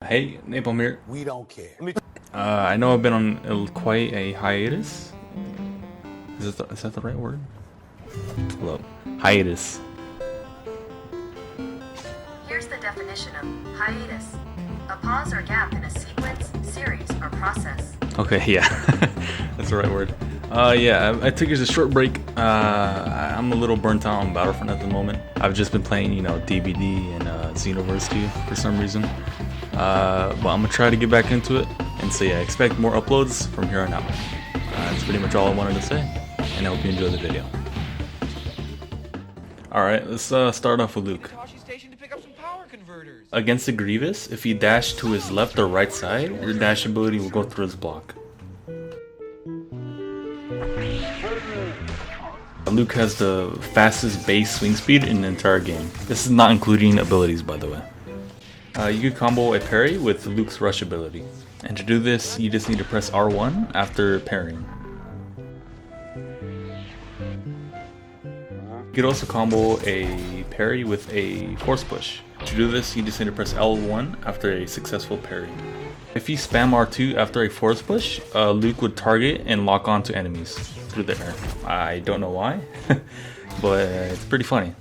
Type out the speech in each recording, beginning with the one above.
Hey, Napalm here. We don't care. I know I've been on quite a hiatus. Is that the right word? Hello. Hiatus. Here's the definition of hiatus. A pause or gap in a sequence, series, or process. Okay, yeah. That's the right word. Yeah, I took it as a short break. I'm a little burnt out on Battlefront at the moment. I've just been playing, DBD and Xenoverse 2 for some reason. But I'm gonna try to get back into it. And so yeah, expect more uploads from here on out. That's pretty much all I wanted to say. And I hope you enjoy the video. Alright, let's start off with Luke. Against the Grievous, if you dash to his left or right side, your dash ability will go through his block. Luke has the fastest base swing speed in the entire game. This is not including abilities, by the way. You can combo a parry with Luke's rush ability. And to do this, you just need to press R1 after parrying. You could also combo a parry with a force push. To do this, you just need to press L1 after a successful parry. If you spam R2 after a force push, Luke would target and lock on to enemies through the air. I don't know why, but it's pretty funny.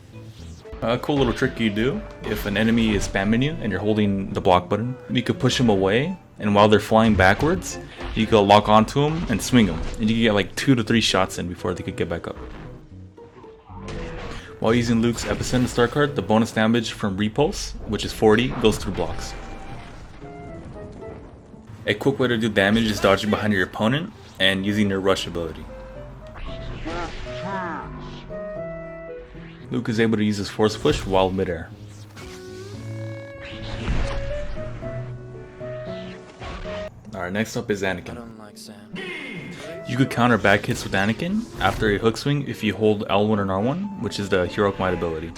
A cool little trick you do, if an enemy is spamming you and you're holding the block button, you could push them away, and while they're flying backwards, you could lock onto them and swing them, and you can get like 2 to 3 shots in before they could get back up. While using Luke's Epicenter star card, the bonus damage from repulse, which is 40, goes through blocks. A quick way to do damage is dodging behind your opponent and using your rush ability. Luke is able to use his force push while midair. Alright, next up is Anakin. You could counter back hits with Anakin after a hook swing if you hold L1 and R1, which is the Heroic Might ability.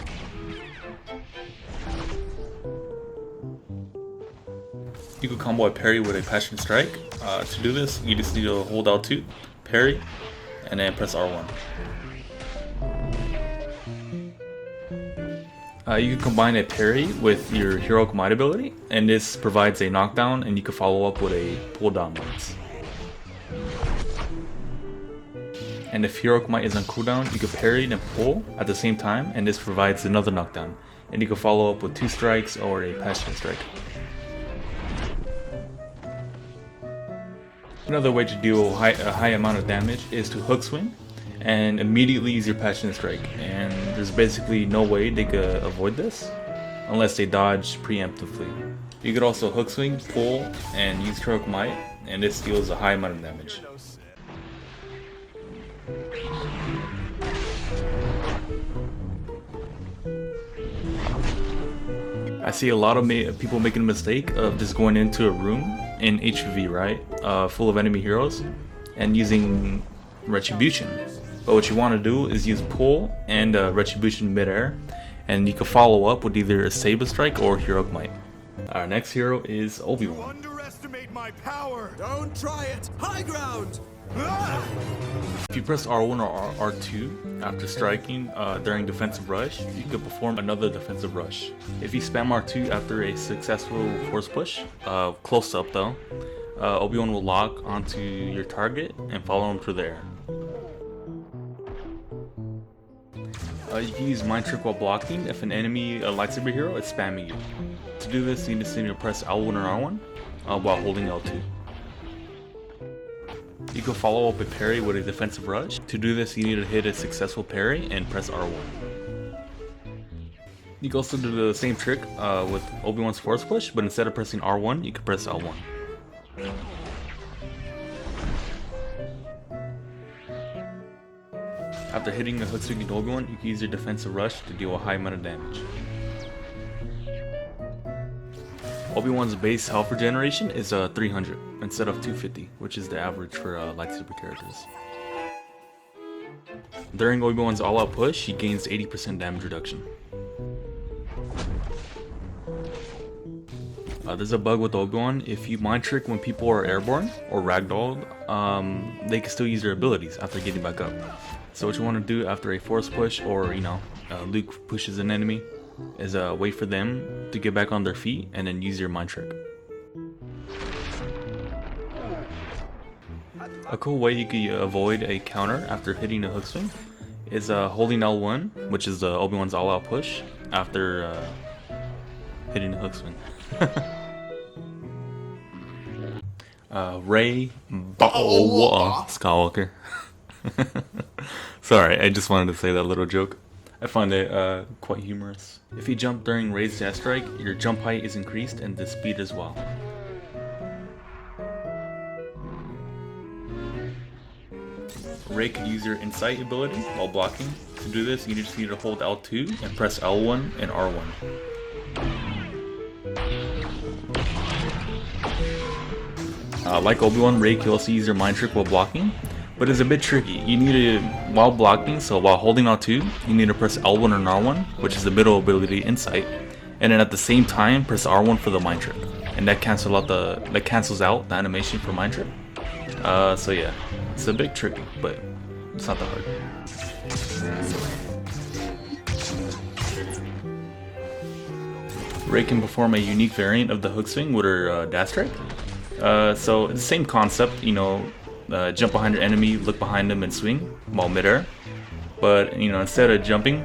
You could combo a parry with a Passion Strike. To do this, you just need to hold L2, parry, and then press R1. You can combine a parry with your Heroic Might ability, and this provides a knockdown, and you can follow up with a pull down lance. And if Heroic Might is on cooldown, you can parry and pull at the same time, and this provides another knockdown. And you can follow up with 2 strikes or a Passion Strike. Another way to deal a high amount of damage is to hook swing and immediately use your Passion Strike. And there's basically no way they could avoid this unless they dodge preemptively. You could also hook swing, pull, and use Heroic Might, and this deals a high amount of damage. I see a lot of people making a mistake of just going into a room in HVV, right, full of enemy heroes, and using Retribution. But what you want to do is use pull and Retribution midair, and you can follow up with either a Saber Strike or Heroic Might. Our next hero is Obi-Boy. Underestimate my power. Don't try it. High ground. If you press R1 or R2 after striking during defensive rush, you can perform another defensive rush. If you spam R2 after a successful force push, close up though, Obi-Wan will lock onto your target and follow him through the air. You can use Mind Trick while blocking if an enemy lightsaber hero is spamming you. To do this, you just need to press L1 or R1 while holding L2. You can follow up a parry with a defensive rush. To do this, you need to hit a successful parry and press R1. You can also do the same trick with Obi-Wan's force push, but instead of pressing R1, you can press L1. After hitting the hook swing with Obi-Wan, you can use your defensive rush to deal a high amount of damage. Obi-Wan's base health regeneration is 300 instead of 250, which is the average for lightsaber characters. During Obi-Wan's all-out push, he gains 80% damage reduction. There's a bug with Obi-Wan. If you mind trick when people are airborne or ragdolled, they can still use their abilities after getting back up. So what you want to do after a force push, or Luke pushes an enemy, is wait for them to get back on their feet and then use your mind trick. A cool way you can avoid a counter after hitting a hook swing is holding L1, which is Obi-Wan's all-out push, after hitting the hook swing. Rey Skywalker. Sorry, I just wanted to say that little joke. I find it quite humorous. If you jump during Rey's dash strike, your jump height is increased and the speed as well. Rey can use your Insight ability while blocking. To do this, you just need to hold L2 and press L1 and R1. Like Obi-Wan, Rey can also use your Mind Trick while blocking, but it's a bit tricky. You need to, while blocking, so while holding L2, you need to press L1 and R1, which is the middle ability Insight, and then at the same time press R1 for the Mind Trick, and that cancels out the animation for Mind Trick. So yeah, it's a bit tricky, but it's not that hard. Rey can perform a unique variant of the hook swing with her dash strike. So it's the same concept, you know, jump behind your enemy, look behind them, and swing while midair. But you know, instead of jumping,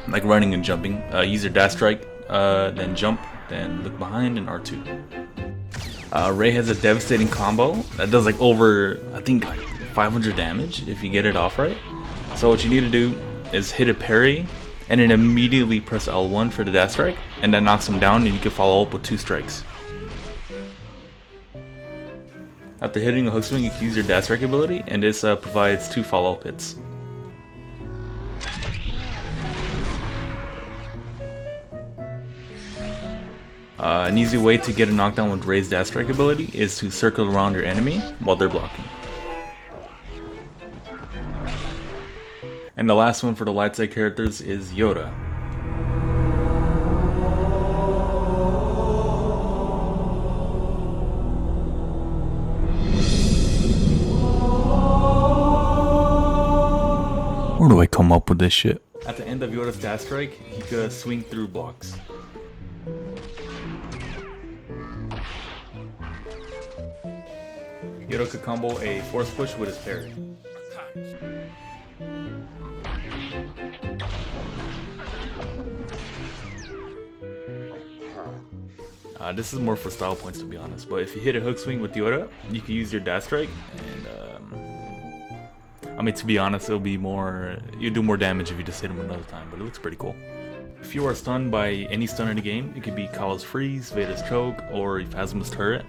like running and jumping, use your dash strike, then jump, then look behind, and R2. Rey has a devastating combo that does like over, I think, like 500 damage if you get it off right. So what you need to do is hit a parry and then immediately press L1 for the dash strike, and that knocks him down, and you can follow up with 2 strikes. After hitting a hook swing, you can use your dash strike ability, and this provides 2 follow-up hits. An easy way to get a knockdown with Rey's dash strike ability is to circle around your enemy while they're blocking. And the last one for the light side characters is Yoda. Where do I come up with this shit? At the end of Yoda's dash strike, he could swing through blocks. Yoda could combo a force push with his parry. This is more for style points, to be honest, but if you hit a hook swing with Yoda, you can use your dash strike, and I mean, to be honest, it'll be more, you do more damage if you just hit him another time, but it looks pretty cool. If you are stunned by any stun in the game, it could be Kylo's freeze, Vader's choke, or Phasma's turret.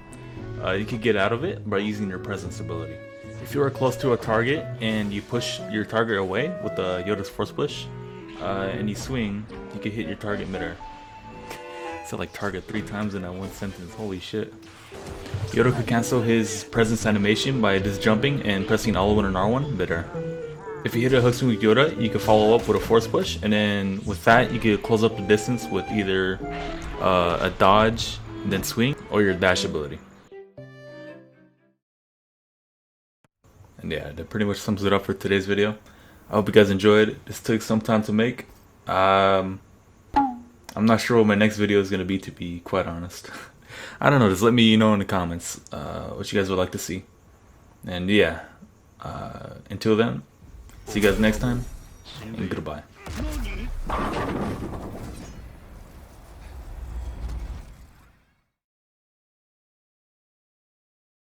You can get out of it by using your presence ability. If you are close to a target and you push your target away with the Yoda's force push, and you swing, you can hit your target midair. I said like target 3 times in that one sentence, holy shit. Yoda could cancel his presence animation by just jumping and pressing L1 and R1 midair. If you hit a hook swing with Yoda, you can follow up with a force push, and then with that you can close up the distance with either a dodge, then swing, or your dash ability. And yeah, that pretty much sums it up for today's video. I hope you guys enjoyed. This took some time to make. I'm not sure what my next video is going to be quite honest. I don't know, just let me know in the comments what you guys would like to see. And yeah, until then, see you guys next time, and goodbye.